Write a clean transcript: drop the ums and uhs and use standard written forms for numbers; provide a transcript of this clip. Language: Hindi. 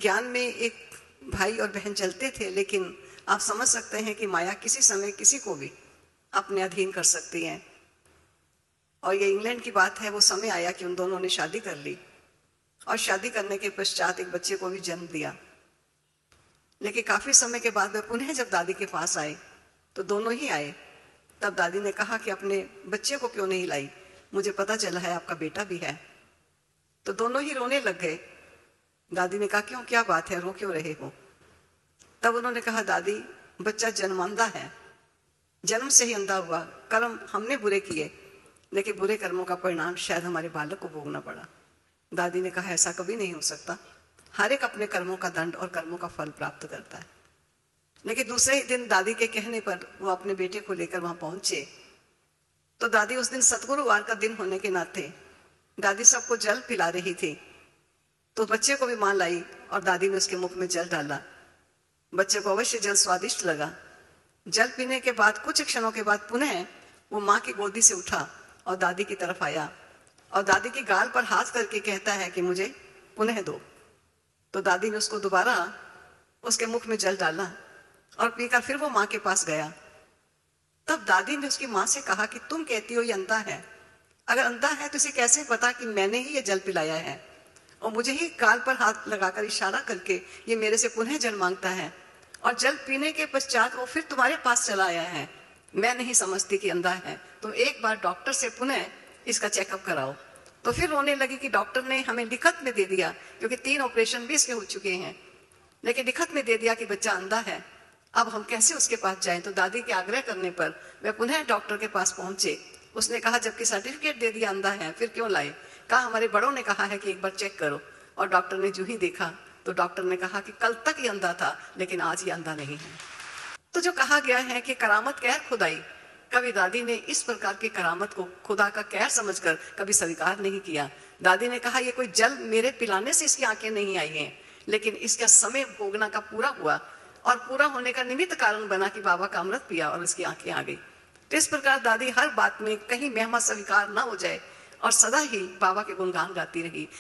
ज्ञान में एक भाई और बहन चलते थे, लेकिन आप समझ सकते हैं कि माया किसी समय किसी को भी अपने अधीन कर सकती है। और ये इंग्लैंड की बात है, वो समय आया कि उन दोनों ने शादी कर ली और शादी करने के पश्चात एक बच्चे को भी जन्म दिया। लेकिन काफी समय के बाद वे पुनः जब दादी के पास आए तो दोनों ही आए। तब दादी ने कहा कि अपने बच्चे को क्यों नहीं लाई, मुझे पता चला है आपका बेटा भी है। तो दोनों ही रोने लग गए। दादी ने कहा क्यों, क्या बात है, रो क्यों रहे हो? तब उन्होंने कहा दादी, बच्चा जन्मांधा है, जन्म से ही अंधा हुआ। कर्म हमने बुरे किए, लेकिन बुरे कर्मों का परिणाम शायद हमारे बालक को भोगना पड़ा। दादी ने कहा ऐसा कभी नहीं हो सकता, हर एक अपने कर्मों का दंड और कर्मों का फल प्राप्त करता है। लेकिन दूसरे ही दिन दादी के कहने पर वो अपने बेटे को लेकर वहां पहुंचे। तो दादी उस दिन सतगुरुवार का दिन होने के नाते दादी सबको जल पिला रही थी। तो बच्चे को भी मां लाई और दादी ने उसके मुख में जल डाला। बच्चे को अवश्य जल स्वादिष्ट लगा। जल पीने के बाद कुछ क्षणों के बाद पुनः वो माँ की गोदी से उठा और दादी की तरफ आया और दादी की गाल पर हाथ करके कहता है कि मुझे पुनः दो। तो दादी ने उसको दोबारा उसके मुख में जल डाला और पीकर फिर वो माँ के पास गया। तब दादी ने उसकी माँ से कहा कि तुम कहती हो ये अंधा है, अगर अंधा है तो इसे कैसे पता कि मैंने ही ये जल पिलाया है और मुझे ही गाल पर हाथ लगाकर इशारा करके ये मेरे से पुनः जल मांगता है और जल पीने के पश्चात वो फिर तुम्हारे पास चला आया है। मैं नहीं समझती कि अंधा है, तुम एक बार डॉक्टर से पुनः इसका चेकअप कराओ। तो फिर रोने लगी कि डॉक्टर ने हमें लिखत में दे दिया, क्योंकि 3 ऑपरेशन भी इसके हो चुके हैं, लेकिन लिखत में दे दिया कि बच्चा अंधा है, अब हम कैसे उसके पास जाएं। तो दादी के आग्रह करने पर वे पुनः डॉक्टर के पास पहुंचे। उसने कहा जबकि सर्टिफिकेट दे दिया अंधा है फिर क्यों लाए? कहा हमारे बड़ों ने कहा है कि एक बार चेक करो। और डॉक्टर ने जो ही देखा तो डॉक्टर ने कहा कि कल तक ये अंधा था, लेकिन आज ये अंधा नहीं है। तो जो कहा गया है कि करामत कैर खुदाई, कभी दादी ने इस प्रकार की करामत को खुदा का कैर समझकर कभी स्वीकार नहीं किया। दादी ने कहा ये कोई जल मेरे पिलाने से इसकी आंखें नहीं आई हैं, लेकिन इसका समय भोगना का पूरा हुआ और पूरा होने का निमित्त कारण बना कि बाबा का अमृत पिया और उसकी आंखें आ गई। तो इस प्रकार दादी हर बात में कहीं महिमा स्वीकार ना हो जाए और सदा ही बाबा के गुणगान गाती रही।